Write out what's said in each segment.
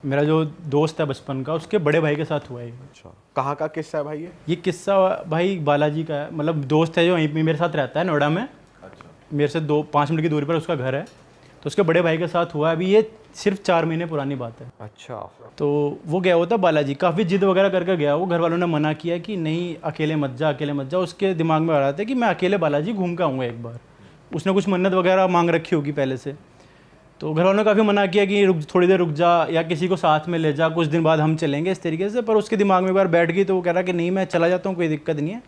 मेरा जो दोस्त है बचपन का, उसके बड़े भाई के साथ हुआ है। अच्छा, कहाँ का किस्सा है भाई ये किस्सा भाई बालाजी का है। मतलब दोस्त है जो वहीं पे मेरे साथ रहता है नोएडा में। अच्छा। मेरे से 5 मिनट की दूरी पर उसका घर है। तो उसके बड़े भाई के साथ हुआ है। अभी ये सिर्फ 4 महीने पुरानी बात है। अच्छा। तो वो गया हुआ था बालाजी, काफ़ी जिद वगैरह करके गया। वो घर वालों ने मना किया कि नहीं अकेले मत जा, अकेले मत जा। उसके दिमाग में आ रहा था कि मैं अकेले बालाजी घूम के आऊँगा एक बार। उसने कुछ मन्नत वगैरह मांग रखी होगी पहले से। तो घर वालों ने काफ़ी मना किया कि थोड़ी देर रुक जा या किसी को साथ में ले जा, कुछ दिन बाद हम चलेंगे इस तरीके से। पर उसके दिमाग में एक बार बैठ गई तो वो कह रहा कि नहीं मैं चला जाता हूँ, कोई दिक्कत नहीं है।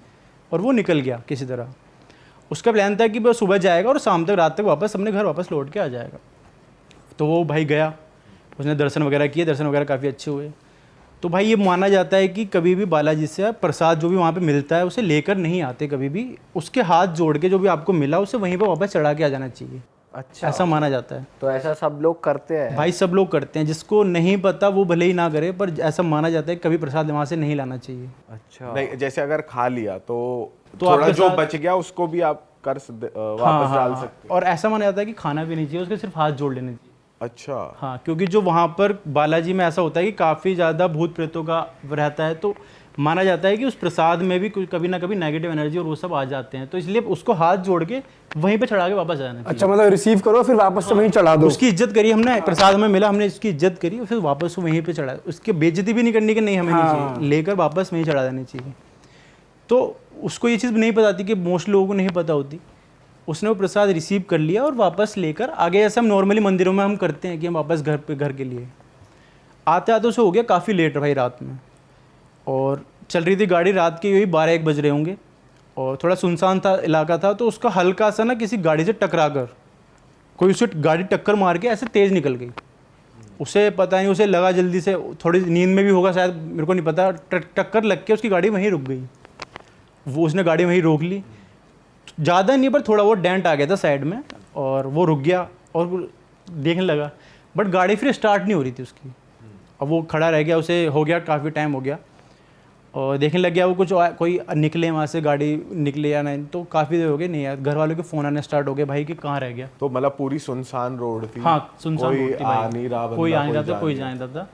और वो निकल गया किसी तरह। उसका प्लान था कि वो सुबह जाएगा और शाम तक रात तक वापस अपने घर वापस लौट के आ जाएगा। तो वो भाई गया, उसने दर्शन वगैरह किए, दर्शन वगैरह काफ़ी अच्छे हुए। तो भाई ये माना जाता है कि कभी भी बालाजी से प्रसाद जो भी वहाँ पे मिलता है उसे लेकर नहीं आते कभी भी। उसके हाथ जोड़ के जो भी आपको मिला उसे वहीं पर वापस चढ़ा के आ जाना चाहिए। अच्छा, ऐसा माना जाता है। तो ऐसा सब लोग करते हैं भाई सब लोग करते हैं। जिसको नहीं पता वो भले ही ना करे, पर ऐसा माना जाता है कि कभी प्रसाद वहाँ से नहीं लाना चाहिए। अच्छा। नहीं, जैसे अगर खा लिया तो तो थोड़ा आपके जो साथ- बच गया उसको भी आप वापस हाँ, डाल हाँ। सकते हैं। और ऐसा माना जाता है कि खाना भी नहीं चाहिए, उसके सिर्फ हाथ जोड़ लेने चाहिए। अच्छा। हाँ, क्योंकि जो वहाँ पर बालाजी में ऐसा होता है कि काफ़ी ज़्यादा भूत प्रेतों का रहता है। तो माना जाता है कि उस प्रसाद में भी कभी ना कभी नेगेटिव एनर्जी और वो सब आ जाते हैं। तो इसलिए उसको हाथ जोड़ के वहीं पे चढ़ा के वापस आ जाना चाहिए। अच्छा, मतलब रिसीव करो फिर वापस से वहीं चढ़ा दो। उसकी इज्जत करी हमने, प्रसाद हमें मिला, हमने उसकी इज्जत करी और फिर वापस वहीं पे चढ़ा। उसकी बेइज्जती भी नहीं करनी कि नहीं हमें नहीं चाहिए, लेकर वापस वहीं चढ़ा देनी चाहिए। तो उसको ये चीज़ नहीं पता थी कि मोस्ट लोगों को नहीं पता होती। उसने वो प्रसाद रिसीव कर लिया और वापस लेकर आगे, जैसे हम नॉर्मली मंदिरों में हम करते हैं कि हम वापस घर के लिए आते आते उसे हो गया काफ़ी लेट भाई रात में। और चल रही थी गाड़ी, रात के यही 12-1 बज रहे होंगे और थोड़ा सुनसान था इलाका था। तो उसका हल्का सा ना किसी गाड़ी से टकरा कर कोई उसे गाड़ी टक्कर मार के ऐसे तेज़ निकल गई। उसे पता नहीं, उसे लगा जल्दी से, थोड़ी नींद में भी होगा शायद, मेरे को नहीं पता। टक्कर लग के उसकी गाड़ी वहीं रुक गई। वो उसने गाड़ी वहीं रोक ली, ज़्यादा नहीं पर थोड़ा वो डेंट आ गया था साइड में, और वो रुक गया और देखने लगा। बट गाड़ी फिर स्टार्ट नहीं हो रही थी उसकी। अब वो खड़ा रह गया, उसे हो गया काफ़ी टाइम हो गया और देखने लग गया वो कुछ कोई निकले वहाँ से, गाड़ी निकले या नहीं। तो काफ़ी देर हो गई नहीं यार, घर वालों के फ़ोन आने स्टार्ट हो गए भाई कि कहाँ रह गया। तो मतलब पूरी सुनसान रोड थी। हाँ, सुनसान रोड थी भाई। नहीं रहा, कोई आ नहीं रहा था, कोई जा नहीं रहा था।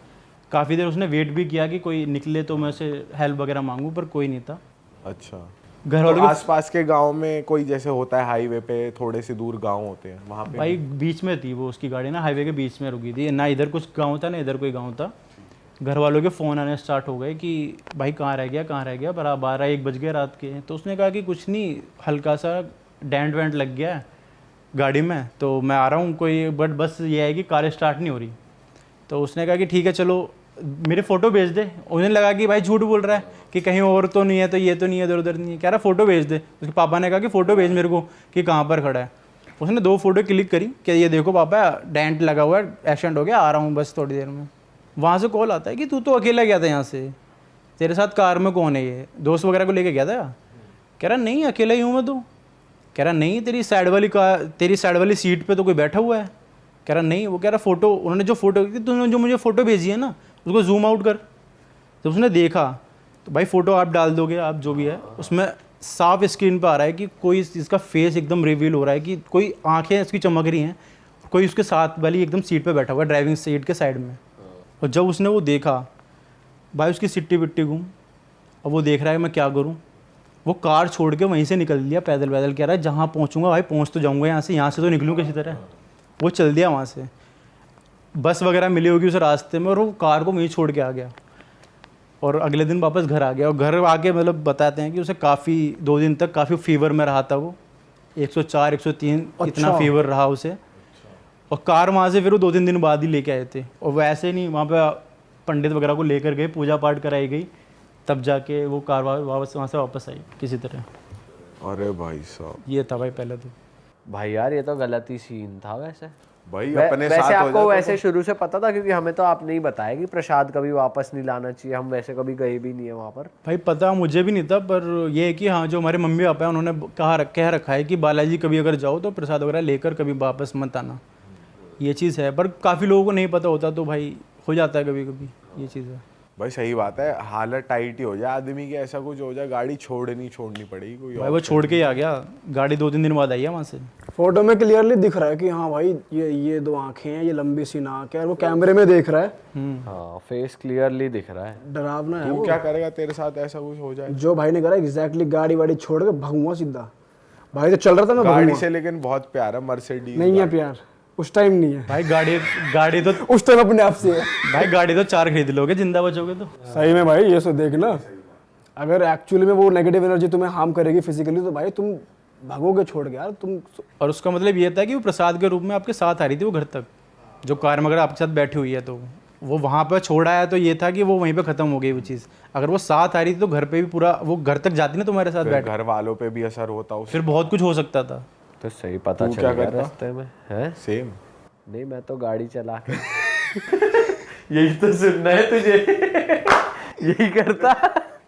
काफ़ी देर उसने वेट भी किया कि कोई निकले तो मैं उसे हेल्प वगैरह मांगूँ, पर कोई नहीं था। अच्छा। घर तो वालों के आसपास के गांव में कोई, जैसे होता है हाईवे पे थोड़े से दूर गांव होते हैं, वहाँ पे भाई बीच में थी वो, उसकी गाड़ी ना हाईवे के बीच में रुकी थी। ना इधर कुछ गांव था ना इधर कोई गांव था। घर वालों के फ़ोन आने स्टार्ट हो गए कि भाई कहाँ रह गया, कहाँ रह गया। पर 12-1 बज गए रात के। तो उसने कहा कि कुछ नहीं, हल्का सा डेंट वेंट लग गया है गाड़ी में, तो मैं आ रहा हूँ कोई, बट बस ये है कि कार स्टार्ट नहीं हो रही। तो उसने कहा कि ठीक है चलो मेरे फ़ोटो भेज दे। उन्हें लगा कि भाई झूठ बोल रहा है कि कहीं और तो नहीं है, तो ये तो नहीं है, इधर उधर नहीं है। कह रहा फ़ोटो भेज दे। उसके पापा ने कहा कि फ़ोटो भेज मेरे को कि कहाँ पर खड़ा है। उसने 2 फोटो क्लिक करी कि ये देखो पापा डेंट लगा हुआ है, एक्सीडेंट हो गया, आ रहा हूँ बस थोड़ी देर में। वहाँ से कॉल आता है कि तू तो अकेला गया था यहाँ से, तेरे साथ कार में कौन है, ये दोस्त वगैरह को लेके गया था। कह रहा नहीं अकेला ही हूँ मैं तो। कह रहा नहीं तेरी साइड वाली सीट पे तो कोई बैठा हुआ है। कह रहा नहीं। वो कह रहा फ़ोटो, उन्होंने जो फ़ोटो तूने जो मुझे फ़ोटो भेजी है ना उसको जूम आउट कर। तो उसने देखा तो भाई फ़ोटो आप डाल दोगे, आप जो भी है उसमें साफ स्क्रीन पर आ रहा है कि कोई इसका फेस एकदम रिवील हो रहा है कि कोई आंखें इसकी चमक रही हैं, कोई उसके साथ वाली एकदम सीट पे बैठा हुआ है, ड्राइविंग सीट के साइड में। और जब उसने वो देखा भाई उसकी सिट्टी बिट्टी घूम। और वो देख रहा है मैं क्या करूँ। वो कार छोड़ के वहीं से निकल लिया पैदल पैदल। कह रहा है जहाँ पहुँचूंगा भाई पहुँच तो जाऊँगा, यहाँ से तो निकलूँ किसी तरह। वो चल दिया वहाँ से, बस वगैरह मिली होगी उस रास्ते में, और वो कार को वहीं छोड़ के आ गया। और अगले दिन वापस घर आ गया। और घर आके मतलब बताते हैं कि उसे काफ़ी 2 दिन तक काफ़ी फीवर में रहा था वो, 104-103 इतना फीवर रहा उसे। और कार वहाँ से फिर वो 2-3 दिन बाद ही लेके आए थे। और वैसे नहीं, वहाँ पे पंडित वगैरह को लेकर गए, पूजा पाठ कराई गई, तब जाके वो कार वापस वहाँ से वापस आई किसी तरह। अरे भाई साहब, ये था भाई पहले तो। भाई यार ये तो गलत ही सीन था वैसे। भाई अपने वैसे साथ हो आपको जाता वैसे शुरू से पता था, क्योंकि हमें तो आपने ही बताया कि प्रसाद कभी वापस नहीं लाना चाहिए। हम वैसे कभी गए भी नहीं है वहाँ पर। भाई पता मुझे भी नहीं था, पर ये है कि हाँ जो हमारे मम्मी पापा हैं उन्होंने कह रखा है कि बालाजी कभी अगर जाओ तो प्रसाद वगैरह लेकर कभी वापस मत आना। ये चीज़ है, पर काफ़ी लोगों को नहीं पता होता, तो भाई हो जाता है कभी कभी ये चीज़ है। भाई सही बात है, हालत टाइट ही हो जाए आदमी की, ऐसा कुछ हो जाए गाड़ी छोड़नी पड़ेगी कोई भाई वो छोड़ के ही आ गया, गाड़ी 2-3 दिन बाद आई है वहाँ से। फोटो में क्लियरली दिख रहा है कि हाँ भाई ये 2 आंखें हैं, ये लंबी सी नाक है, और वो कैमरे में देख रहा है। हाँ फेस क्लियरली दिख रहा है। डरावना है तू वो। क्या करेगा, तेरे साथ ऐसा कुछ हो जाए? जो भाई ने करा एग्जैक्टली, गाड़ी वाड़ी छोड़ के भागूंगा सीधा। भाई तो चल रहा था, मैं गाड़ी भागूंगा। से लेकिन बहुत प्यार है, मर्सिडीज नहीं है प्यार, उस टाइम नहीं है। भाई गाड़ी तो उस टाइम अपने आप से है। भाई गाड़ी तो 4 खरीद लोगे जिंदा बचोगे तो। सही में भाई, ये सो देखना, अगर एक्चुअली में वो नेगेटिव एनर्जी तुम्हें हार्म करेगी फिजिकली, तो भाई तुम भागोगे छोड़ के यार तुम। और उसका मतलब ये था कि वो प्रसाद के रूप में आपके साथ आ रही थी वो घर तक, जो कार में अगर आपके साथ बैठी हुई है तो वो वहाँ पर छोड़ा है, तो ये था कि वो वहीं पे ख़त्म हो गई वो चीज़। अगर वो साथ आ रही थी तो घर पे भी पूरा वो घर तक जाती ना तुम्हारे साथ बैठ, घर वालों पे भी असर होता उससे। फिर बहुत कुछ हो सकता था। तो सही पता तू चल क्या गया करता? रास्ते में है। सेम। नहीं मैं तो गाड़ी चला के यही तो सुनना है तुझे यही करता।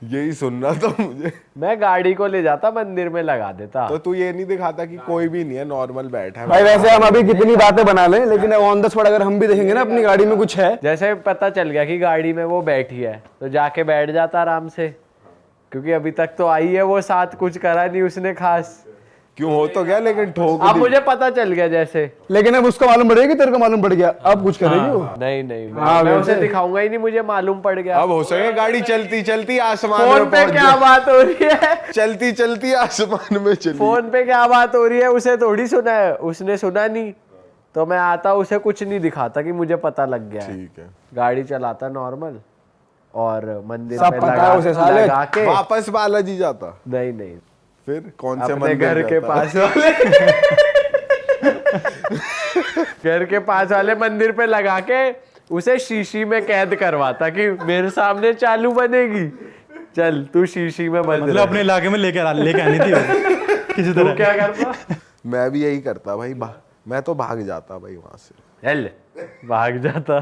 यही सुनना था मुझे। मैं गाड़ी को ले जाता मंदिर में लगा देता। तो तू ये नहीं दिखाता कि कोई भी नहीं है, नॉर्मल बैठा है। भाई वैसे हम अभी कितनी बातें बना लें, लेकिन ऑन द स्पॉट अगर हम भी देखेंगे ना अपनी गाड़ी में कुछ है। जैसे पता चल गया कि गाड़ी में वो बैठी है तो जाके बैठ जाता आराम से, क्योंकि अभी तक तो आई है वो साथ, कुछ करा नहीं उसने खास। क्यों हो तो गया, लेकिन ठोक अब दी। मुझे पता चल गया जैसे। लेकिन अब उसको मालूम पड़ेगा कि तेरे को मालूम पड़ गया, अब कुछ करेगी वो। नहीं नहीं हाँ, मैं वैसे। उसे दिखाऊंगा ही नहीं, मुझे मालूम पड़ गया। अब हो सके गाड़ी चलती चलती आसमान फोन में पे पहुंच क्या जाए। बात हो रही है? चलती चलती आसमान में चली। फोन पे क्या बात हो रही है, उसे थोड़ी सुना है, उसने सुना नहीं। तो मैं आता उसे कुछ नहीं दिखाता कि मुझे पता लग गया है। ठीक है। गाड़ी चलाता नॉर्मल और मंदिर सब में पता है उसे साले। लगा के। वापस बालाजी जाता। नहीं नहीं, फिर कौन से अपने मंदिर घर के जाता? पास वाले घर के पास वाले मंदिर पे लगा के उसे शीशी में कैद करवाता कि मेरे सामने चालू बनेगी, चल तू शीशी में बंद मतलब रह। अपने इलाके में लेके आनी थी वो किसी तू तरह। क्या करता? मैं भी यही करता भाई, मैं तो भाग जाता भाई वहां से। चल भाग जाता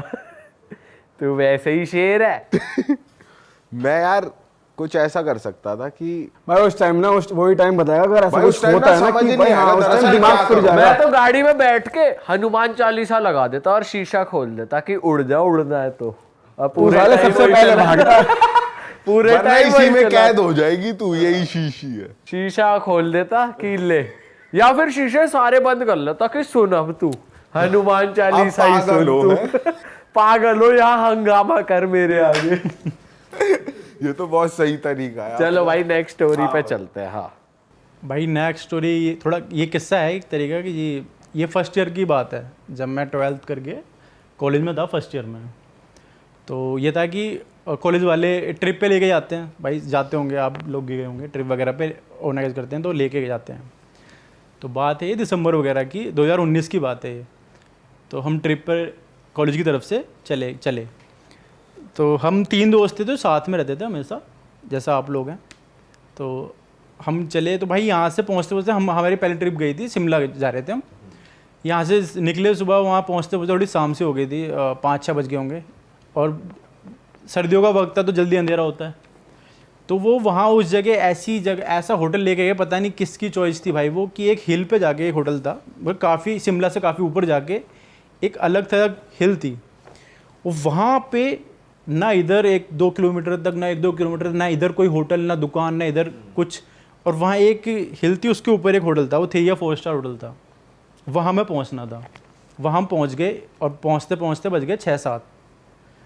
तू वैसे ही शेर है। मैं यार कुछ ऐसा कर सकता था कि भाई उस टाइम ना, उस वही टाइम बताएगा अगर ऐसा भाई कुछ उस टाइम होता ना है ना समझ कि ही भाई नहीं हाँ आएगा, उस टाइम दरअसल दिमाग क्या खुल करूं? जाएगा। मैं तो गाड़ी में बैठ के हनुमान चालीसा लगा देता और शीशा खोल देता कि उड़ जा, उड़ना है तो। अब तू साले time सबसे वही पहले चला। भागता। पूरे वरना टाइम इसी वही में चला। कैद हो जाएगी तू, यही शीशी है। शीशा खोल देता कि ले, या फिर शीशे सारे बंद कर लेता कि सुन अब तू हनुमान चालीसा ही पागल सुन हो, तू। पागल हो, यहाँ हंगामा कर मेरे आगे। ये तो बहुत सही तरीका है। चलो भाई नेक्स्ट स्टोरी पे चलते हैं। हाँ भाई नेक्स्ट स्टोरी थोड़ा ये किस्सा है एक तरीका कि ये फर्स्ट ईयर की बात है, जब मैं 12th करके कॉलेज में था फर्स्ट ईयर में। तो ये था कि कॉलेज वाले ट्रिप पे लेके जाते हैं, भाई जाते होंगे आप लोग भी गए होंगे, ट्रिप वगैरह पे ऑर्गेनाइज करते हैं तो लेके जाते हैं। तो बात है ये दिसंबर वगैरह की, 2019 की बात है ये। तो हम ट्रिप पर कॉलेज की तरफ से चले। तो हम 3 दोस्त थे तो साथ में रहते थे हमेशा, जैसा आप लोग हैं। तो हम चले, तो भाई यहाँ से पहुँचते हमारी पहली ट्रिप गई थी, शिमला जा रहे थे हम। यहाँ से निकले सुबह, वहाँ पहुँचते थोड़ी शाम से हो गई थी, 5-6 बज गए होंगे। और सर्दियों का वक्त था तो जल्दी अंधेरा होता है। तो वो वहाँ उस जगह ऐसा होटल लेके गए, पता नहीं किसकी चॉइस थी भाई वो, कि एक हिल पे जाके एक होटल था, वो काफ़ी शिमला से काफ़ी ऊपर जाके एक अलग थलग हिल थी। वो वहाँ पे ना इधर 1-2 किलोमीटर तक, ना 1-2 किलोमीटर, ना इधर कोई होटल, ना दुकान, ना इधर कुछ। और वहाँ एक हिल थी, उसके ऊपर एक होटल था, वो 3 या 4 स्टार होटल था। वहाँ हमें पहुँचना था। वहाँ हम पहुँच गए और पहुँचते पहुँचते बज गए 6-7।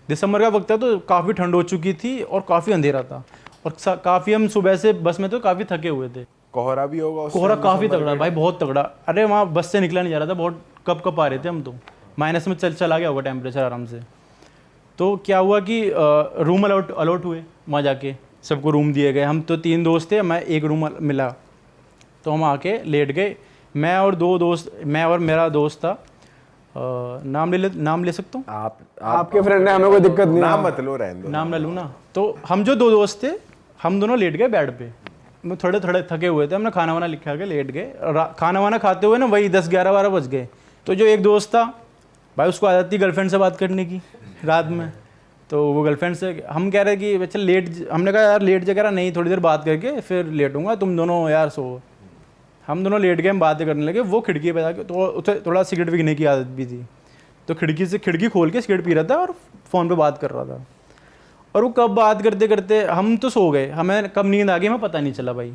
दिसंबर का वक्त था तो काफ़ी ठंड हो चुकी थी और काफ़ी अंधेरा था, और काफ़ी हम सुबह से बस में तो काफ़ी थके हुए थे। कोहरा भी होगा उस कोहरा टाइम काफ़ी दिसंबर तगड़ा में? भाई, बहुत तगड़ा। अरे वहाँ बस से निकला नहीं जा रहा था, बहुत कप आ रहे थे हम तो, माइनस में चला गया होगा टेम्परेचर आराम से। तो क्या हुआ कि रूम अलॉट हुए वहाँ जाके, सबको रूम दिए गए। हम तो 3 दोस्त थे, मैं एक रूम मिला, तो हम आके लेट गए। मैं और 2 दोस्त, मैं और मेरा दोस्त था, नाम ले सकता हूँ? आपके फ्रेंड है, हमें कोई दिक्कत नहीं नाम है। मत लो, रहने दो। नाम ना लूँ ना। तो हम जो 2 दोस्त थे, हम दोनों लेट गए बेड पे। मैं थोड़े थके हुए थे, हमने खाना वाना लिखा के लेट गए। खाना वाना खाते हुए ना वही 10-11-12 बज गए। तो जो एक दोस्त था भाई, उसको आदत थी गर्लफ्रेंड से बात करने की रात में। तो वो गर्लफ्रेंड से हम कह रहे कि चल लेट, हमने कहा यार लेट जगह नहीं, थोड़ी देर बात करके फिर लेटूंगा, तुम दोनों यार सो। हम दोनों लेट गए, हम बातें करने लगे। वो खिड़की पे जाके, तो उसे थोड़ा सिगरेट पीने की आदत भी थी, तो खिड़की खोल के सिगरेट पी रहा था और फ़ोन पे बात कर रहा था। और वो कब बात करते करते हम तो सो गए, हमें कब नींद आ गई हमें पता नहीं चला भाई।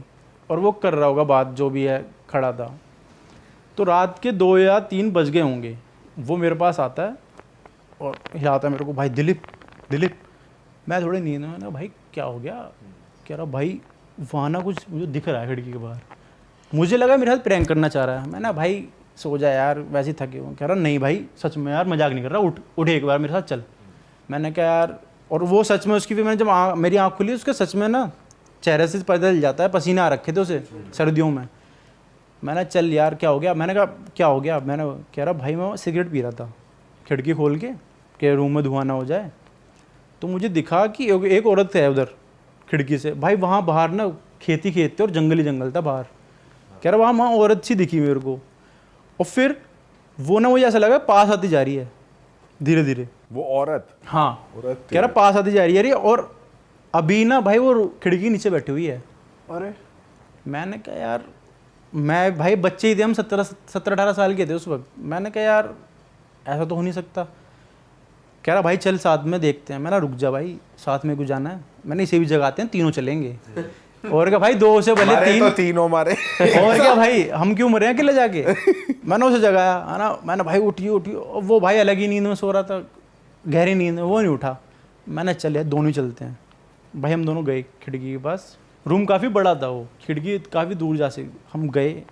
और वो कर रहा होगा बात जो भी है, खड़ा था। तो रात के 2 या 3 बज गए होंगे, वो मेरे पास आता है और हिलाता है मेरे को, भाई दिलीप दिलीप। मैं थोड़ी नींद में ना, भाई क्या हो गया? कह रहा भाई वहाँ ना कुछ मुझे दिख रहा है खिड़की के बाहर। मुझे लगा मेरे साथ प्रैंक करना चाह रहा है। मैं ना भाई सो जा यार, वैसे ही थके हुए। कह रहा नहीं भाई सच में यार, मजाक नहीं कर रहा, उठ उठ एक बार मेरे साथ चल। मैंने कहा यार, और वो सच में उसकी भी, मैंने जब मेरी आँख खुली उसके सच में ना चेहरे से पर्दा हिल जाता है, पसीना आ रखे थे उसे सर्दियों में। मैंने चल यार क्या हो गया? मैंने कहा क्या हो गया? मैंने कह रहा भाई मैं सिगरेट पी रहा था खिड़की खोल के रूम में धुआं ना हो जाए, तो मुझे दिखा कि एक औरत है उधर खिड़की से। भाई वहाँ बाहर ना खेती थे और जंगल ही जंगल था बाहर। कह रहा वहाँ औरत सी दिखी मेरे को। और फिर वो ना मुझे ऐसा लगा पास आती जा रही है धीरे धीरे। वो औरत? हाँ औरत कह रहा पास आती जा रही है और अभी ना भाई वो खिड़की के नीचे बैठी हुई है। अरे मैंने कहा यार, मैं भाई बच्चे ही थे हम, 17-18 साल के थे उस वक्त। मैंने कहा यार ऐसा तो हो नहीं सकता। कह रहा भाई चल साथ में देखते हैं। मैंने रुक जा भाई, साथ में कुछ जाना है? मैंने इसे भी जगाते हैं, तीनों चलेंगे। और क्या भाई, 2 से भले 3 तो तीनों मारे। और क्या भाई, हम क्यों मरे हैं अकेले जाके? मैंने उसे जगाया है ना, मैंने भाई उठिए उठिए। वो भाई अलग ही नींद में सो रहा था, गहरी नींद में, वो नहीं उठा। मैंने चले दोनों ही चलते हैं। भाई हम दोनों गए खिड़की के पास। रूम काफ़ी बड़ा था, वो खिड़की काफ़ी दूर जा से हम गए।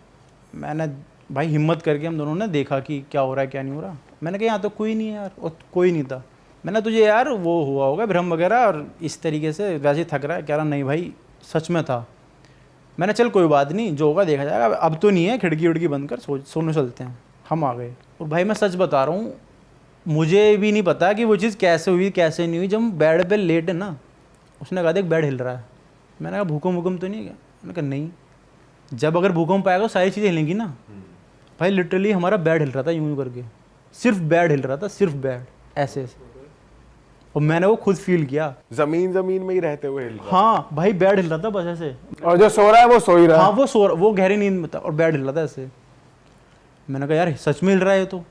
मैंने भाई हिम्मत करके हम दोनों ने देखा कि क्या हो रहा है क्या नहीं हो रहा। मैंने कहा यहाँ तो कोई नहीं है यार, और कोई नहीं था। मैंने तुझे यार वो हुआ होगा भ्रम वगैरह और इस तरीके से वैसे ही थक रहा है। कह रहा नहीं भाई सच में था। मैंने चल कोई बात नहीं, जो होगा देखा जाएगा, अब तो नहीं है, खिड़की उड़की बंद कर सोने चलते हैं। हम आ गए। और भाई मैं सच बता रहा हूँ, मुझे भी नहीं पता कि वो चीज़ कैसे हुई कैसे नहीं हुई। जब हम बेड पे लेटे ना, उसने कहा देख बेड हिल रहा है। मैंने कहा भूकंप तो नहीं है क्या? मैंने कहा नहीं। जब अगर भूकंप आएगा तो सारी चीज़ें हिलेंगी ना। भाई लिटरली हमारा बेड हिल रहा था यूं करके, सिर्फ बेड हिल रहा था, सिर्फ बेड ऐसे ऐसे। और मैंने वो खुद फील किया। जमीन में ही रहते हुए हिल रहा। हाँ भाई बेड हिल रहा था बस ऐसे। और जो सो रहा है वो सो ही रहा है। हाँ वो गहरी नींद में था और बेड हिल रहा था ऐसे। मैंने कहा यार सच में हिल रहा है तो।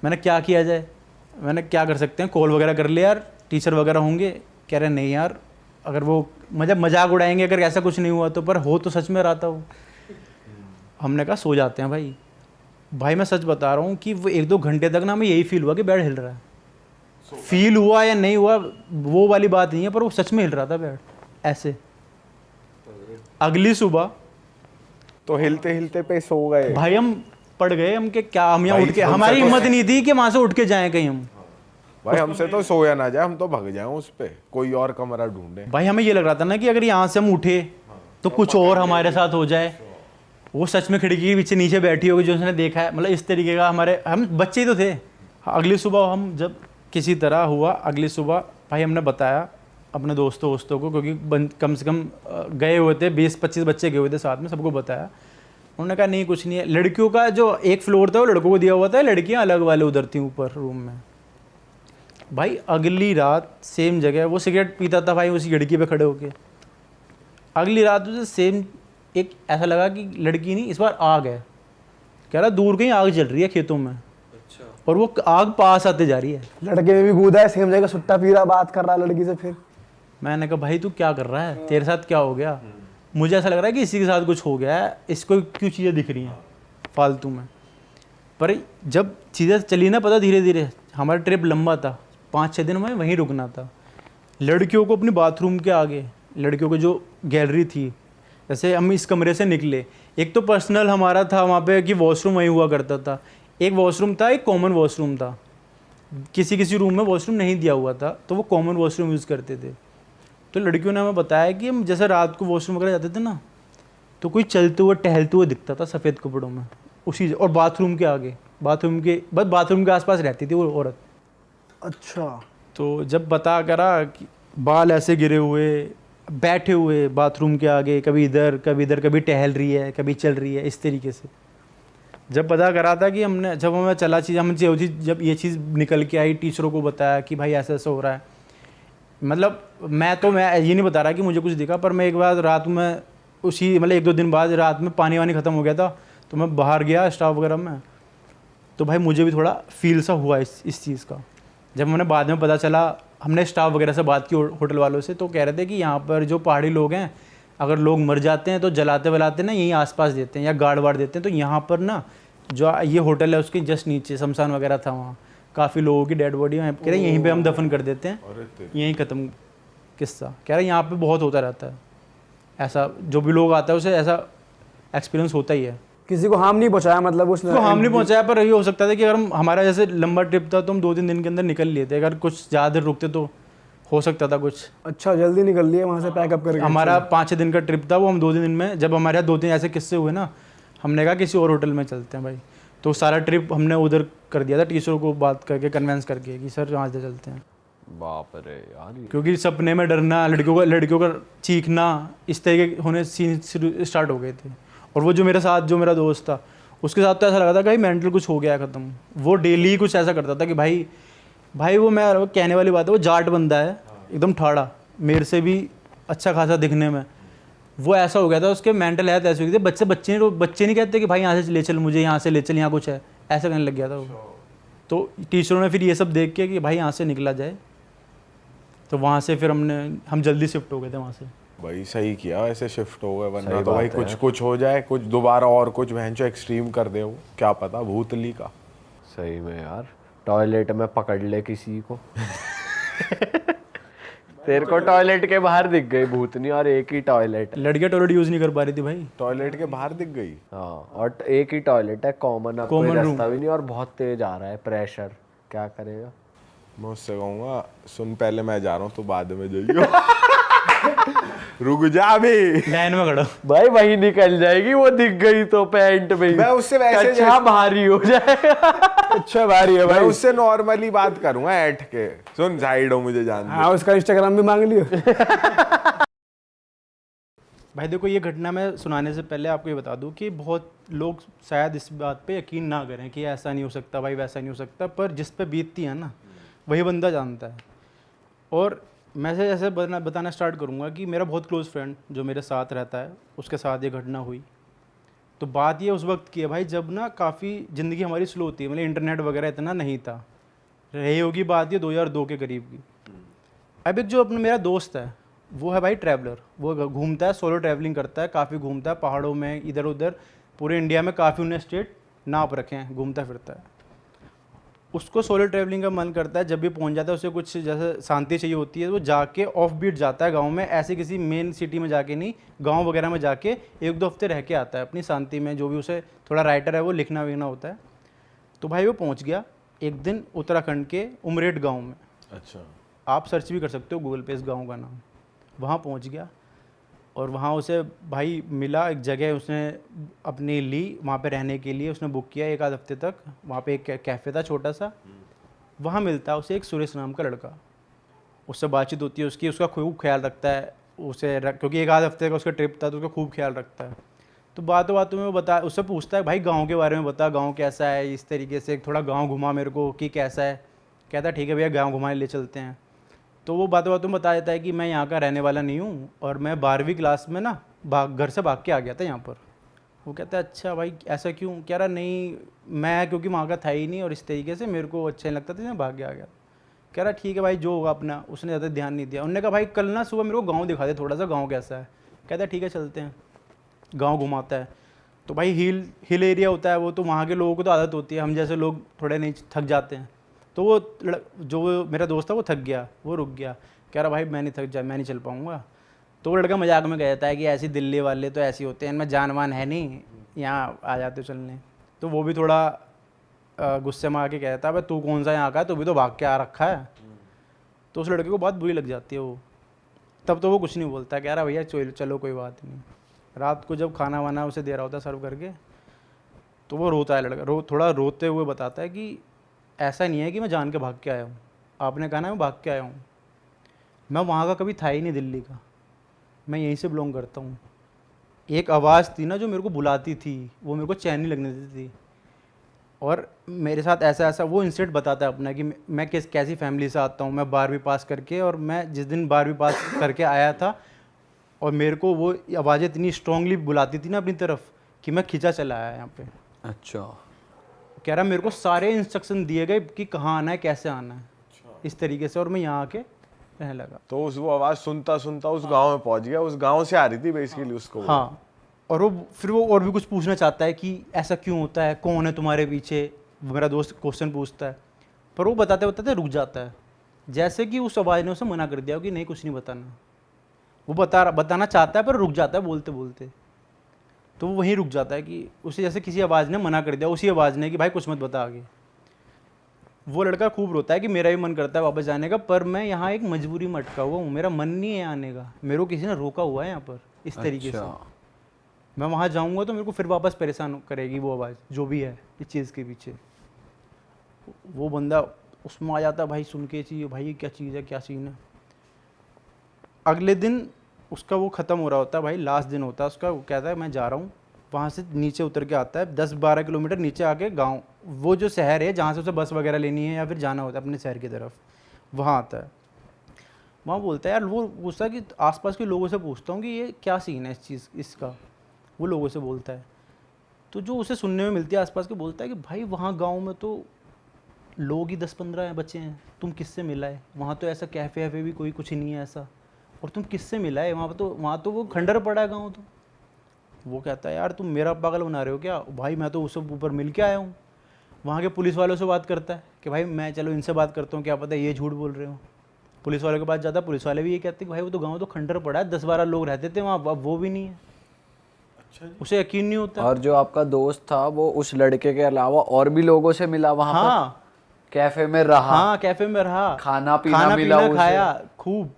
मैंने क्या किया जाए, मैंने क्या कर सकते हैं, कॉल वगैरह कर लिया यार, टीचर वगैरह होंगे। कह रहे नहीं यार, अगर वो मजाक उड़ाएंगे अगर ऐसा कुछ नहीं हुआ तो, पर हो तो सच में रहा था वो। हमने कहा सो जाते हैं भाई। भाई मैं सच बता रहा हूँ कि वो 1-2 घंटे तक ना हमें यही फील हुआ कि बेड हिल रहा है। फील हुआ या नहीं हुआ वो वाली बात नहीं है, पर वो सच में हिल रहा था बेड ऐसे। अगली सुबह तो हिलते हिलते पे सो गए भाई हम पड़ गए। हम के क्या, हम यहाँ भाई, उठ के, हमसे हमारी तो- हिम्मत नहीं थी कि वहां से उठ के जाएं कहीं हम। भाई हमसे तो सोया ना जाए, हम तो भग जाए उस पे, कोई और कमरा ढूंढे। भाई हमें ये लग रहा था ना कि अगर यहाँ से हम उठे तो कुछ और हमारे साथ हो जाए। वो सच में खिड़की के पीछे नीचे बैठी होगी जो उसने देखा है, मतलब इस तरीके का। हम बच्चे ही तो थे। अगली सुबह हम जब किसी तरह हुआ, अगली सुबह भाई हमने बताया अपने दोस्तों को, क्योंकि कम से कम गए हुए थे 20-25 बच्चे गए हुए थे साथ में, सबको बताया। उन्होंने कहा नहीं कुछ नहीं है। लड़कियों का जो एक फ्लोर था वो लड़कों को दिया हुआ था, लड़कियां अलग वाले उधर थी ऊपर रूम में। भाई अगली रात सेम जगह, वो सिगरेट पीता था भाई उसी खिड़की पे खड़े होके। अगली रात उसे सेम एक ऐसा लगा कि लड़की नहीं, इस बार आग है। कह रहा दूर कहीं आग जल रही है खेतों में। अच्छा। और वो आग पास आते जा रही है। लड़के में भी कूदा है सेम जगह, सुट्टा पी रहा, बात कर रहा लड़की से। फिर मैंने कहा भाई तू क्या कर रहा है, तेरे साथ क्या हो गया? मुझे ऐसा लग रहा है कि इसी के साथ कुछ हो गया है, इसको क्यों चीज़ें दिख रही हैं फालतू में। पर जब चीज़ें चली ना पता धीरे धीरे, हमारा ट्रिप लंबा था, 5-6 दिन में वहीं रुकना था। लड़कियों को अपनी बाथरूम के आगे, लड़कियों की जो गैलरी थी, जैसे हम इस कमरे से निकले, एक तो पर्सनल हमारा था वहाँ पे कि वॉशरूम वहीं हुआ करता था। एक वॉशरूम था, एक कॉमन वॉशरूम था। किसी रूम में वॉशरूम नहीं दिया हुआ था तो वो कॉमन वॉशरूम यूज़ करते थे। तो लड़कियों ने हमें बताया कि हम जैसे रात को वॉशरूम वगैरह जाते थे ना, तो कोई चलते हुए टहलते हुए दिखता था सफ़ेद कपड़ों में उसी, और बाथरूम के आगे, बाथरूम के आसपास रहती थी वो औरत। अच्छा। तो जब बता करा कि बाल ऐसे गिरे हुए, बैठे हुए बाथरूम के आगे, कभी इधर कभी टहल रही है, कभी चल रही है, इस तरीके से जब पता करा था कि हमने, जब हमें चला चीज़, हम जब ये चीज़ निकल के आई, टीचरों को बताया कि भाई ऐसा ऐसा हो रहा है। मतलब मैं ये नहीं बता रहा कि मुझे कुछ दिखा, पर मैं एक बार रात में उसी, मतलब 1-2 दिन बाद रात में पानी वानी ख़त्म हो गया था, तो मैं बाहर गया स्टाफ वगैरह में, तो भाई मुझे भी थोड़ा फील सा हुआ इस चीज़ का। जब मैंने बाद में पता चला हमने स्टाफ वगैरह से बात की होटल वालों से, तो कह रहे थे कि यहाँ पर जो पहाड़ी लोग हैं अगर लोग मर जाते हैं तो जलाते वलाते ना यहीं आसपास देते हैं या गाड़ वाड़ देते हैं। तो यहाँ पर ना जो ये होटल है उसके जस्ट नीचे शमशान वगैरह था, वहाँ काफ़ी लोगों की डेड बॉडी कह रहे यहीं पे हम दफन कर देते हैं, यहीं ख़त्म किस्सा। कह रहे यहाँ पे बहुत होता रहता है ऐसा, जो भी लोग आता है उसे ऐसा एक्सपीरियंस होता ही है। किसी को हार्म नहीं पहुंचाया, मतलब उसने तो हार्म नहीं पहुंचाया, पर ये हो सकता था कि अगर हमारा जैसे लंबा ट्रिप था तो हम 2-3 दिन के अंदर निकल लेते, अगर कुछ ज़्यादा देर रुकते तो हो सकता था कुछ। अच्छा जल्दी निकल लिए वहाँ से पैकअप करके। हमारा 5-6 दिन का ट्रिप था, वो हम 2 दिन में, जब हमारे यहाँ 2-3 ऐसे किस्से हुए ना, हमने कहा किसी और होटल में चलते हैं भाई। तो सारा ट्रिप हमने उधर कर दिया था, टीचरों को बात करके कन्वेंस करके कि सर वहाँ से चलते हैं। बाप रे यार, क्योंकि सपने में डरना, लड़कियों का चीखना, इस तरह के होने सीन स्टार्ट हो गए थे। और वो जो मेरे साथ जो मेरा दोस्त था उसके साथ तो ऐसा लगा था कि भाई मेंटल कुछ हो गया ख़त्म। वो डेली कुछ ऐसा करता था कि भाई वो मैं कहने वाली बात है, वो जाट बंदा है एकदम ठाड़ा, मेरे से भी अच्छा खासा दिखने में। वो ऐसा हो गया था, उसके मेंटल हेल्थ ऐसी हो गई थी। बच्चे नहीं कहते कि भाई यहाँ से ले चल, मुझे यहाँ से ले चल, यहाँ कुछ है, ऐसा कहने लग गया था वो। तो टीचरों ने फिर ये सब देख के कि भाई यहाँ से निकला जाए, तो वहाँ से फिर हम जल्दी शिफ्ट हो गए थे वहाँ से। भाई सही किया वैसे शिफ्ट हो गए, वरना सही तो भाई बात है। कुछ हो जाए, कुछ दोबारा और कुछ बहनचो एक्सट्रीम कर दे, वो क्या पता भूतली का। सही में यार, टॉयलेट में पकड़ ले किसी को तेरे को टॉयलेट के बाहर दिख गई भूतनी, और एक ही टॉयलेट। लड़कियाँ टॉयलेट यूज़ नहीं कर पा रही थी भाई, टॉयलेट के बाहर दिख गई। हाँ, और एक ही टॉयलेट है, कॉमन, अब कोई रास्ता भी नहीं, और बहुत तेज आ रहा है प्रेशर, क्या करेगा। मैं उससे कहूँगा सुन पहले मैं जा रहा हूँ, तो बाद में जाइयो रुक जा अभी लाइन में खड़ा। भाई वही निकल जाएगी, वो दिख गई तो पैंट में मैं उससे वैसे अच्छा भारी हो जाएगा अच्छा भारी है मैं भाई। उससे नॉर्मली बात करूंगा ऐठ के, सुन साइड हो मुझे जान दे। हाँ उसका इंस्टाग्राम भी मांग लियो। भाई देखो, ये घटना मैं सुनाने से पहले आपको ये बता दूं कि बहुत लोग शायद इस बात पे यकीन ना करें कि ऐसा नहीं हो सकता भाई, वैसा नहीं हो सकता, पर जिस पे बीतती है ना वही बंदा जानता है। और मैं से ऐसे बताना स्टार्ट करूँगा कि मेरा बहुत क्लोज फ्रेंड जो मेरे साथ रहता है, उसके साथ ये घटना हुई। तो बात ये उस वक्त की है भाई जब ना काफ़ी ज़िंदगी हमारी स्लो होती है, मतलब इंटरनेट वगैरह इतना नहीं था, रही होगी बात ये 2002 के करीब की। अब एक जो अपना मेरा दोस्त है वो है भाई ट्रैवलर, वो घूमता है, सोलो ट्रैवलिंग करता है, काफ़ी घूमता है पहाड़ों में, इधर उधर पूरे इंडिया में काफ़ी उन्हें स्टेट नाप रखे हैं, घूमता फिरता है। उसको सोलो ट्रैवलिंग का मन करता है, जब भी पहुंच जाता है उसे कुछ जैसे शांति चाहिए होती है, वो जाके ऑफ बीट जाता है गांव में, ऐसे किसी मेन सिटी में जाके नहीं, गांव वगैरह में जाके 1-2 हफ्ते रह के आता है अपनी शांति में, जो भी उसे थोड़ा राइटर है वो लिखना विखना होता है। तो भाई वो पहुंच गया एक दिन उत्तराखंड के उमरेड गाँव में। अच्छा, आप सर्च भी कर सकते हो गूगल पे इस गाँव का नाम। वहाँ पहुँच गया और वहाँ उसे भाई मिला, एक जगह उसने अपनी ली वहाँ पे रहने के लिए, उसने बुक किया 1-आध हफ्ते तक। वहाँ पे एक कैफ़े था छोटा सा, वहाँ मिलता है उसे एक सुरेश नाम का लड़का, उससे बातचीत होती है उसकी, उसका खूब ख्याल रखता है उसे, क्योंकि 1-आध हफ्ते का उसका ट्रिप था तो उसका खूब ख्याल रखता है। तो बातों में वो उससे पूछता है भाई गाँव के बारे में बता, गाँव कैसा है, इस तरीके से थोड़ा गाँव घुमा मेरे को कि कैसा है। कहता है ठीक है भैया गाँव घुमाने ले चलते हैं। तो वो बातों में बता देता है कि मैं यहाँ का रहने वाला नहीं हूँ और मैं 12वीं क्लास में ना घर से भाग के आ गया था यहाँ पर। वो कहता है अच्छा भाई ऐसा क्यों? कह रहा नहीं मैं क्योंकि वहाँ का था ही नहीं और इस तरीके से मेरे को अच्छा नहीं लगता था, मैं भाग के आ गया। कह रहा ठीक है भाई जो होगा अपना। उसने ज़्यादा ध्यान नहीं दिया। उन्होंने कहा भाई कल ना सुबह मेरे को गाँव दिखा दे थोड़ा सा, गाँव कैसा है। कहता है ठीक है चलते हैं। गाँव घुमाता है। तो भाई हिल एरिया होता है वो, तो वहाँ के लोगों को तो आदत होती है, हम जैसे लोग थोड़े नहीं थक जाते हैं। तो वो जो मेरा दोस्त था वो थक गया, वो रुक गया। कह रहा भाई मैं नहीं चल पाऊँगा। तो वो लड़का मजाक में कहता है कि ऐसी दिल्ली वाले तो ऐसे होते हैं, इनमें जान वान है नहीं, यहाँ आ जाते हो चलने। तो वो भी थोड़ा गुस्से में आके कहता है भाई तू कौन सा यहाँ का है, तू भी तो भाग के आ रखा है। तो उस लड़के को बहुत बुरी लग जाती है वो। तब तो वो कुछ नहीं बोलता, कह रहा भैया चलो कोई बात नहीं। रात को जब खाना वाना उसे दे रहा होता है सर्व करके, तो वो रोता है लड़का, थोड़ा रोते हुए बताता है कि ऐसा नहीं है कि मैं जान के भाग के आया हूँ, आपने कहा ना मैं भाग के आया हूँ, मैं वहाँ का कभी था ही नहीं दिल्ली का, मैं यहीं से बिलोंग करता हूँ। एक आवाज़ थी ना जो मेरे को बुलाती थी, वो मेरे को चैन नहीं लगने देती थी। और मेरे साथ ऐसा ऐसा वो इंसिडेंट बताता है अपना कि मैं कैसी फैमिली से आता हूँ। मैं 12वीं पास करके, और मैं जिस दिन 12वीं पास करके आया था और मेरे को वो आवाज़ें इतनी स्ट्रांगली बुलाती थी ना अपनी तरफ कि मैं खिंचा चला आया यहाँ पे। अच्छा, कह रहा मेरे को सारे इंस्ट्रक्शन दिए गए कि कहाँ आना है, कैसे आना है, इस तरीके से। और मैं यहाँ आके रहने लगा। तो उस वो आवाज सुनता सुनता उस गांव में पहुंच गया, उस गांव से आ रही थी बेसिकली उसको। हाँ, और वो फिर वो और भी कुछ पूछना चाहता है कि ऐसा क्यों होता है, कौन है तुम्हारे पीछे, वो मेरा दोस्त क्वेश्चन पूछता है, पर वो बताते बताते रुक जाता है, जैसे कि उस आवाज़ ने उसे मना कर दिया कि नहीं कुछ नहीं बताना। वो बताना चाहता है पर रुक जाता है बोलते बोलते, तो वो वहीं रुक जाता है कि उसे जैसे किसी आवाज़ ने मना कर दिया, उसी आवाज़ ने कि भाई कुछ मत बता आगे। वो लड़का खूब रोता है कि मेरा भी मन करता है वापस जाने का, पर मैं यहाँ एक मजबूरी में अटका हुआ हूँ, मेरा मन नहीं है आने का, मेरे को किसी ने रोका हुआ है यहाँ पर इस तरीके से। मैं वहाँ जाऊँगा तो मेरे को फिर वापस परेशान करेगी वो आवाज़ जो भी है इस चीज़ के पीछे। वो बंदा उसमें आ जाता है, भाई सुन के चाहिए भाई ये क्या चीज़ है, क्या सीन है। अगले दिन उसका वो ख़त्म हो रहा होता है भाई, लास्ट दिन होता है उसका। वो कहता है मैं जा रहा हूँ, वहाँ से नीचे उतर के आता है 10-12 किलोमीटर नीचे आके गांव, वो जो शहर है जहाँ से उसे बस वगैरह लेनी है या फिर जाना होता है अपने शहर की तरफ, वहाँ आता है। वहाँ बोलता है यार, वो पूछता है कि आसपास के लोगों से पूछता हूँ कि ये क्या सीन है इस चीज़ इसका, वो लोगों से बोलता है। तो जो उसे सुनने में मिलती है आसपास के, बोलता है कि भाई वहाँ गाँव में तो लोग ही 10-15 बच्चे हैं, तुम किससे मिला है, वहाँ तो ऐसा कैफ़े वैफे भी कोई कुछ नहीं है ऐसा, और तुम किससे मिला है, वहाँ तो वो खंडर पड़ा है गाँव। तो वो कहता है यार तुम मेरा पागल बना रहे हो क्या भाई, मैं तो उससे ऊपर मिल के आया हूँ। वहाँ के पुलिस वालों से बात करता है कि भाई मैं चलो इनसे बात करता हूँ, क्या पता ये झूठ बोल रहे हो। पुलिस वालों के पास जाता है, पुलिस वाले भी ये कहते हैं कि भाई वो तो गाँव तो खंडर पड़ा है, 10-12 लोग रहते थे वहाँ, अब वो भी नहीं है। अच्छा, उसे यकीन नहीं होता। और जो आपका दोस्त था वो उस लड़के के अलावा और भी लोगों से मिला वहाँ हाँ, कैफे में रहा। हाँ कैफे में रहा, खाना पीना मिला उसे। खाया खूब।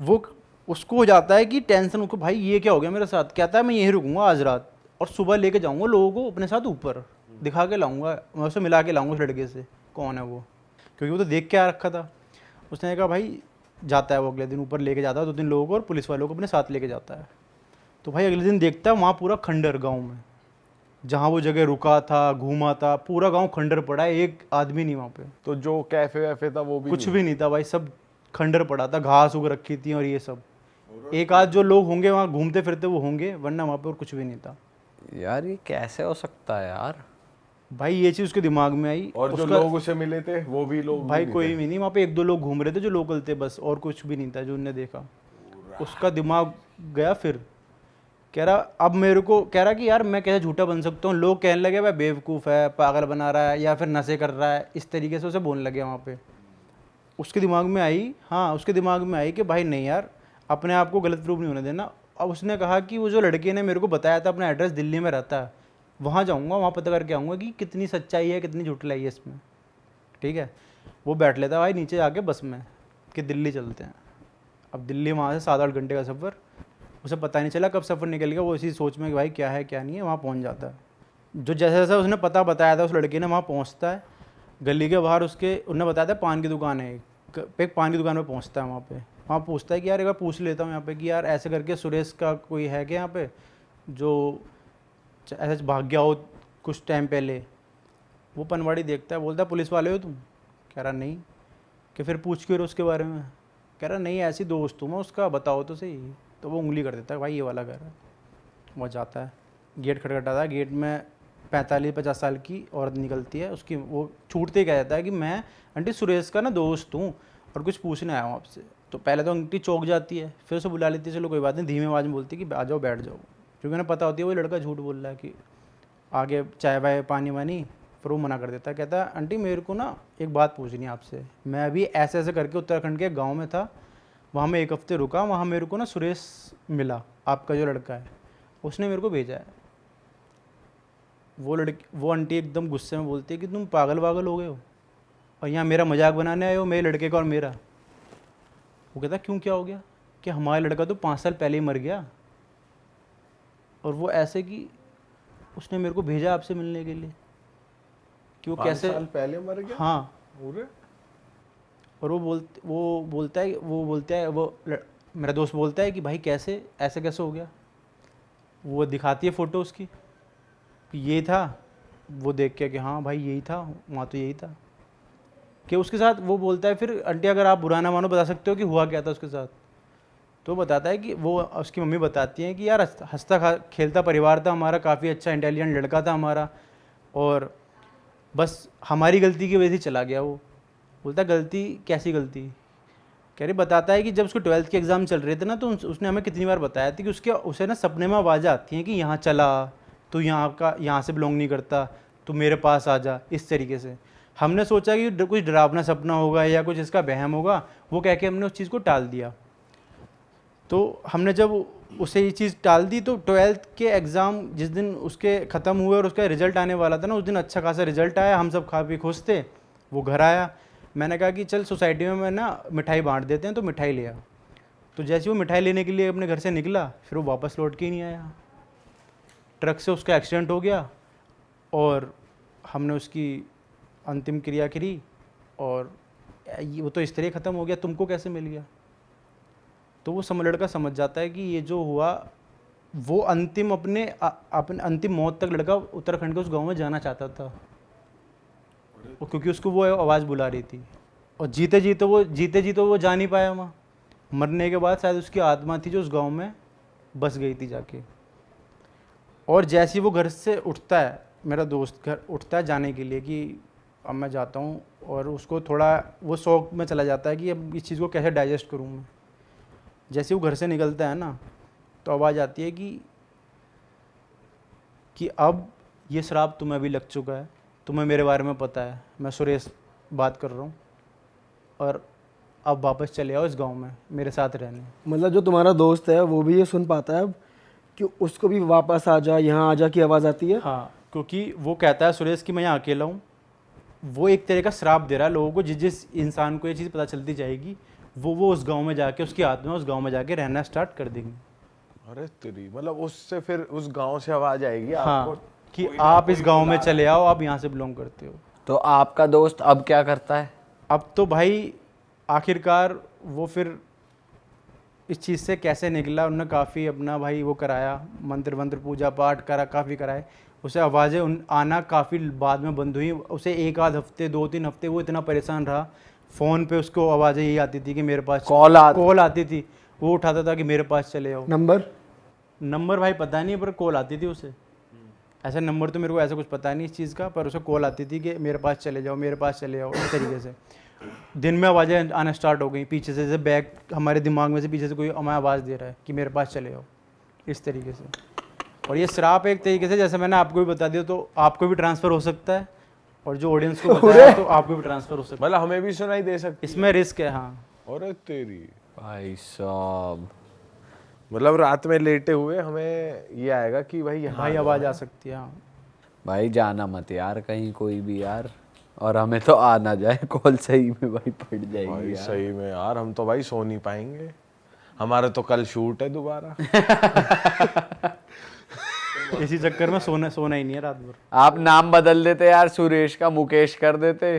वो उसको हो जाता है कि टेंशन, उसको भाई ये क्या हो गया मेरे साथ। कहता है मैं यहीं रुकूंगा आज रात और सुबह लेके जाऊंगा लोगों को अपने साथ ऊपर, दिखा के लाऊंगा, मैं उसे मिला के लाऊंगा उस लड़के से कौन है वो, क्योंकि वो तो देख के आ रखा था। उसने कहा भाई जाता है वो अगले दिन ऊपर लेके जाता है 2-3 लोगों को और पुलिस वालों को अपने साथ लेके जाता है। तो भाई अगले दिन देखता है वहाँ पूरा खंडर गाँव में, जहाँ वो जगह रुका था घूमा था, पूरा गाँव खंडर पड़ा है, एक आदमी नहीं वहाँ पे। तो जो कैफे वैफे था वो भी कुछ भी नहीं था भाई, सब खंडर पड़ा था, घास उग रखी थी और ये सब। एक आध जो लोग होंगे वहाँ घूमते फिरते वो होंगे, वरना वहाँ पे और कुछ भी नहीं था। यार ये कैसे हो सकता है यार। भाई ये चीज़ उसके दिमाग में आई। और जो लोग उसे मिले थे वो भी लोग भाई भी कोई भी नहीं, वहाँ पे 1-2 लोग घूम रहे थे जो लोकल थे बस, और कुछ भी नहीं था जो उनने देखा। उसका दिमाग गया, फिर कह रहा अब मेरे को, कह रहा कि यार मैं कैसे झूठा बन सकता हूँ, लोग कहने लगे भाई बेवकूफ़ है, पागल बना रहा है या फिर नशे कर रहा है, इस तरीके से उसे बोलने लगे वहाँ पे। उसके दिमाग में आई, हाँ उसके दिमाग में आई कि भाई नहीं यार अपने आप को गलत प्रूफ नहीं होने देना। अब उसने कहा कि वो जो लड़के ने मेरे को बताया था अपना एड्रेस दिल्ली में रहता है, वहाँ जाऊँगा, वहाँ पता करके आऊँगा कि कितनी सच्चाई है कितनी झुठलाई है इसमें। ठीक है, वो बैठ लेता भाई नीचे जाके बस में कि दिल्ली चलते हैं। अब दिल्ली वहाँ से 7-8 घंटे का सफ़र, उसे पता नहीं चला कब सफ़र निकल गया, वो इसी सोच में कि भाई क्या है क्या नहीं है, वहाँ पहुँच जाता है। जो जैसे जैसा उसने पता बताया था उस लड़के ने, वहाँ पहुँचता है। गली के बाहर उसके उन्होंने बताया था पान की दुकान है, एक पान की दुकान पे पहुँचता है। वहाँ पूछता है कि यार एक बार पूछ लेता हूँ यहाँ पे कि यार ऐसे करके सुरेश का कोई है क्या यहाँ पे जो ऐसे भाग गया हो कुछ टाइम पहले। वो पनवाड़ी देखता है, बोलता है पुलिस वाले हो तुम? कह रहा नहीं। कि फिर पूछ क्यों उसके बारे में? कह रहा नहीं ऐसी दोस्त हूँ मैं उसका, बताओ तो सही। तो वो उंगली कर देता है भाई ये वाला घर है। वो जाता है, गेट खटखटाता है, गेट में 45-50 साल की औरत निकलती है। उसकी वो छूटते ही कह जाता है कि मैं आंटी सुरेश का ना दोस्त हूँ और कुछ पूछने आया हूँ आपसे। तो पहले तो आंटी चौंक जाती है, फिर उसे बुला लेती है, चलो कोई बात नहीं, धीमी आवाज़ में बोलती है कि आ जाओ बैठ जाओ, क्योंकि उन्हें पता होती है वो लड़का झूठ बोल रहा है कि आगे चाय वाय पानी वानी। फिर वो मना कर देता है, कहता है आंटी मेरे को ना एक बात पूछनी है आपसे, मैं अभी ऐसे ऐसे करके उत्तराखंड के गाँव में था, वहाँ मैं 1 हफ्ते रुका, वहाँ मेरे को ना सुरेश मिला, आपका जो लड़का है, उसने मेरे को भेजा है। वो आंटी एकदम गुस्से में बोलती है कि तुम पागल वागल हो गए हो और यहाँ मेरा मजाक बनाने आए हो मेरे लड़के का और मेरा। वो कहता क्यों क्या हो गया? कि हमारा लड़का तो 5 साल पहले ही मर गया और वो ऐसे कि उसने मेरे को भेजा आपसे मिलने के लिए कि वो 5 कैसे साल पहले मर गया। हाँ। पूरे और वो बोलता है मेरा दोस्त बोलता है कि भाई कैसे ऐसे कैसे हो गया? वो दिखाती है फ़ोटो उसकी कि ये था, वो देख के कि हाँ भाई यही था, वहाँ तो यही था। कि उसके साथ वो बोलता है फिर आंटी अगर आप बुरा ना मानो बता सकते हो कि हुआ क्या था उसके साथ? तो बताता है कि वो उसकी मम्मी बताती हैं कि यार हंसता खेलता परिवार था हमारा, काफ़ी अच्छा इंटेलिजेंट लड़का था हमारा, और बस हमारी गलती की वजह से चला गया वो। बोलता गलती कैसी गलती? कह रही बताता है कि जब उसको 12th के एग्ज़ाम चल रहे थे ना, तो उसने हमें कितनी बार बताया था कि उसे ना सपने में आवाज़ें आती हैं कि यहाँ चला, तू यहाँ से बिलोंग नहीं करता, तू मेरे पास आ जा, इस तरीके से। हमने सोचा कि कुछ डरावना सपना होगा या कुछ इसका वहम होगा, वो कह के हमने उस चीज़ को टाल दिया। तो हमने जब उसे ये चीज़ टाल दी, तो 12th के एग्ज़ाम जिस दिन उसके ख़त्म हुए और उसका रिज़ल्ट आने वाला था ना, उस दिन अच्छा खासा रिज़ल्ट आया, हम सब खा पी खुश थे। वो घर आया, मैंने कहा कि चल सोसाइटी में मैं ना मिठाई बांट देते हैं, तो मिठाई लिया। तो जैसे वो मिठाई लेने के लिए अपने घर से निकला, फिर वो वापस लौट के ही नहीं आया। ट्रक से उसका एक्सीडेंट हो गया और हमने उसकी अंतिम क्रिया करी, और वो तो इस तरह ख़त्म हो गया, तुमको कैसे मिल गया? तो वो लड़का समझ जाता है कि ये जो हुआ वो अंतिम अपने अंतिम मौत तक लड़का उत्तराखंड के उस गांव में जाना चाहता था, और क्योंकि उसको वो आवाज़ बुला रही थी, और जीते जी तो वो जा नहीं पाया वहाँ। मरने के बाद शायद उसकी आत्मा थी जो उस गांव में बस गई थी जाके। और जैसे ही वो घर से उठता है, मेरा दोस्त घर उठता है जाने के लिए कि अब मैं जाता हूँ, और उसको थोड़ा वो शौक में चला जाता है कि अब इस चीज़ को कैसे डाइजेस्ट करूँ मैं। जैसे वो घर से निकलता है ना, तो आवाज़ आती है कि अब ये श्राप तुम्हें भी लग चुका है, तुम्हें मेरे बारे में पता है, मैं सुरेश बात कर रहा हूँ, और अब वापस चले आओ इस गांव में मेरे साथ रहने। मतलब जो तुम्हारा दोस्त है वो भी ये सुन पाता है अब कि उसको भी वापस आ जा, यहाँ आ जा की आवाज़ आती है? हाँ, क्योंकि वो कहता है सुरेश कि मैं यहाँ अकेला हूँ। वो एक तरह का श्राप दे रहा है लोगों को, जिस इंसान को ये चीज़ पता चलती जाएगी, वो उस गांव में जाके, उसकी आत्मा उस गांव में जाके रहना स्टार्ट कर देंगी। अरे तेरी, मतलब उससे फिर उस गांव से आवाज आएगी हाँ, आपको कि आप इस गांव में चले आओ, आप यहाँ से बिलोंग करते हो। तो आपका दोस्त अब क्या करता है? अब तो भाई आखिरकार वो फिर इस चीज़ से कैसे निकला, उन्होंने काफ़ी अपना भाई वो कराया, मंत्र वंत्र पूजा पाठ करा, काफ़ी कराए। उसे आवाज़ें आना काफ़ी बाद में बंद हुई। उसे एक आध हफ्ते 2-3 हफ्ते वो इतना परेशान रहा, फ़ोन पे उसको आवाज़ें यही आती थी कि मेरे पास कॉल आती थी, वो उठाता था कि मेरे पास चले आओ। नंबर भाई पता नहीं, पर कॉल आती थी उसे। ऐसा नंबर तो मेरे को ऐसा कुछ पता नहीं इस चीज़ का, पर उसे कॉल आती थी कि मेरे पास चले जाओ, मेरे पास चले जाओ, इस तरीके से। दिन में आवाज़ें आना स्टार्ट हो गई पीछे से, जैसे बैक हमारे दिमाग में से पीछे से कोई हमें आवाज़ दे रहा है कि मेरे पास चले जाओ, इस तरीके से। और ये श्राप एक तरीके से, जैसे मैंने आपको भी बता दिया, तो आपको भी ट्रांसफ़र हो सकता है, और जो ऑडियंस को बताया तो आपको भी ट्रांसफ़र हो सकता है। मतलब हमें भी सुनाई दे सकती है, इसमें रिस्क है। हाँ, अरे तेरी भाई साहब, मतलब रात में लेटे हुए हमें ये आएगा कि भाई यहाँ भाई आवाज़ आ सकती है। हाँ भाई जाना मत यार कहीं कोई भी यार, और हमें तो आ ना जाए कॉल, सही में भाई फट जाएगी भाई यार। सही में यार, हम तो भाई सो नहीं पाएंगे, हमारा तो कल शूट है दोबारा। इसी चक्कर में सोना ही नहीं है रात भर। आप नाम बदल देते यार, सुरेश का मुकेश कर देते,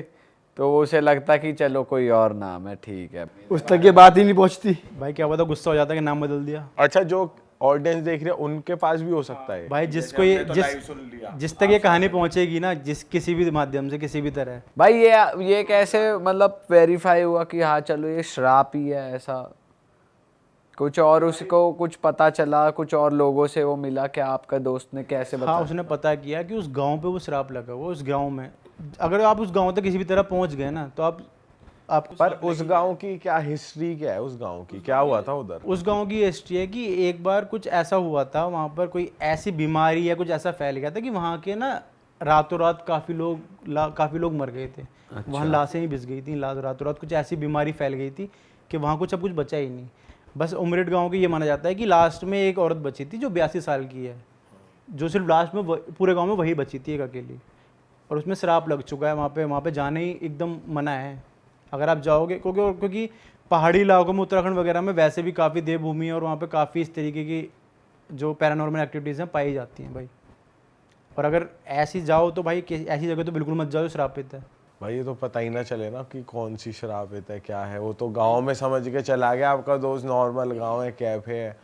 तो उसे लगता कि चलो कोई और नाम है, ठीक है। उस तक ये बात ही नहीं पहुंचती। भाई क्या पता गुस्सा हो जाता कि नाम बदल दिया। अच्छा, जो ऑडियंस देख रही है उनके पास भी हो सकता है भाई जिसको ये जिस तक ये कहानी पहुंचेगी ना, किसी भी माध्यम से, किसी भी तरह। भाई ये कैसे मतलब वेरीफाई हुआ कि हाँ चलो ये श्राप ही है? ऐसा कुछ और उसको कुछ पता चला, कुछ और लोगों से वो मिला क्या? आपका दोस्त ने कैसे बताया? हाँ, उसने पता किया कि उस गांव पे वो श्राप लगा हुआ, उस गांव में। अगर आप उस गांव तक किसी भी तरह पहुंच गए ना, तो आप पर उस गांव की क्या हिस्ट्री, क्या है उस गांव की, क्या हुआ था उधर? उस गांव की हिस्ट्री है कि एक बार कुछ ऐसा हुआ था, वहाँ पर कोई ऐसी बीमारी या कुछ ऐसा फैल गया था कि वहाँ के ना रातों रात काफ़ी लोग मर गए थे। अच्छा। वहाँ लाशें ही बिछ गई थी रातों रात, कुछ ऐसी बीमारी फैल गई थी कि वहाँ कुछ अब कुछ बचा ही नहीं। बस उमरेड गाँव की ये माना जाता है कि लास्ट में एक औरत बची थी जो 82 साल की है, जो सिर्फ लास्ट में पूरे गाँव में वही बची थी एक अकेली, और उसमें श्राप लग चुका है। वहाँ पे जाना ही एकदम मना है अगर आप जाओगे, क्योंकि पहाड़ी इलाकों में, उत्तराखंड वगैरह में वैसे भी काफ़ी देवभूमि है, और वहाँ पे काफ़ी इस तरीके की जो पैरानॉर्मल एक्टिविटीज़ हैं पाई जाती हैं भाई। और अगर ऐसी जाओ तो भाई ऐसी जगह तो बिल्कुल मत जाओ जो श्रापित है। भाई ये तो पता ही ना चले ना कि कौन सी श्रापित है, क्या है। वो तो गांव में समझ के चला गया, आपका दोस्त नॉर्मल गांव है, कैफे है,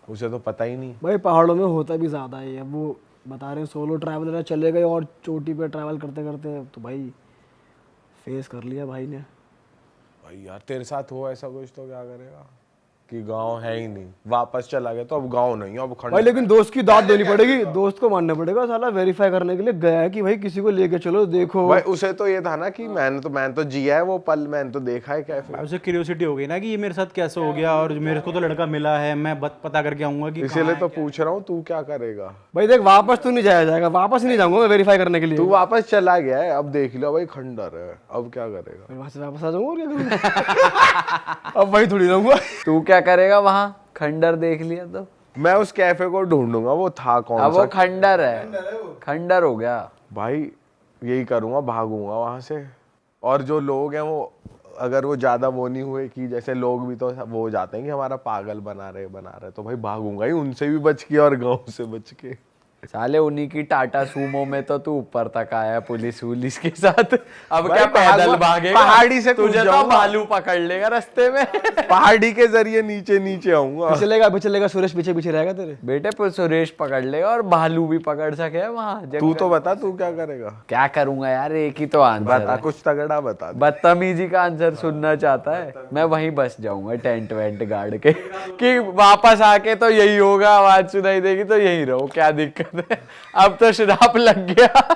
उसे तो पता ही नहीं। भाई पहाड़ों में होता भी ज़्यादा है। अब वो बता रहे हैं सोलो ट्रैवलर चले गए और चोटी पे ट्रैवल करते करते तो भाई फेस कर लिया भाई ने। भाई यार तेरे साथ हो ऐसा कुछ तो क्या करेगा? कि गांव है ही नहीं, वापस चला गया तो अब गांव नहीं है, अब भाई खंडर। लेकिन दोस्त की दाद देनी पड़ेगी, दोस्त को मानना पड़ेगा, साला वेरीफाई करने के लिए गया है कि भाई किसी को लेके चलो देखो। भाई उसे तो ये था ना कि मैंने तो जिया है वो पल, मैंने तो देखा है कैफे। भाई उसे क्यूरियोसिटी हो गई ना कि ये मेरे साथ कैसे हो गया, और मेरे को तो लड़का मिला है, मैं पता करके आऊंगा कि इसीलिए तो पूछ रहा हूँ तू क्या करेगा। भाई देख वापस तो नहीं जाया जाएगा, वापस नहीं जाऊंगा मैं वेरीफाई करने के लिए। तू वापस चला गया है, अब देख लो भाई खंडर है, अब क्या करेगा। फिर वहां से वापस आ जाऊंगा और क्या करूंगा। अब वही थोड़ी रहूंगा। तू क्या करेगा वहां, खंडर देख लिया तो? मैं उस कैफे को ढूंढूंगा, वो था कौन अब सा। वो खंडर है, खंडर हो गया। भाई यही करूंगा, भागूंगा वहां से। और जो लोग हैं वो, अगर वो ज्यादा वो नहीं हुए कि जैसे लोग भी तो वो हो जाते हैं कि हमारा पागल बना रहे, तो भाई भागूंगा ही उनसे भी बच के और गांव से बच के। साले उन्हीं की टाटा सूमो में तो तू ऊपर तक आया पुलिस के साथ, अब भाई क्या पैदल भागो, भागेगा? पहाड़ी से कूद तुझे तो जाऊंगा। भालू पकड़ लेगा रास्ते में। पहाड़ी के जरिए नीचे नीचे आऊंगा। पिछलेगा सुरेश पीछे पीछे रहेगा तेरे। बेटे सुरेश पकड़ लेगा और भालू भी पकड़ सके वहां। तू तो बता, तू क्या करेगा। क्या करूंगा यार, एक ही तो आंसर बता है। कुछ तगड़ा बता दे। बदतमीजी का आंसर सुनना चाहता है? मैं वहीं बस जाऊंगा टेंट वेंट गाड़ के कि वापस आके तो यही होगा, आवाज सुनाई देगी तो यही रहो, क्या दिक्कत है, अब तो श्राप लग गया।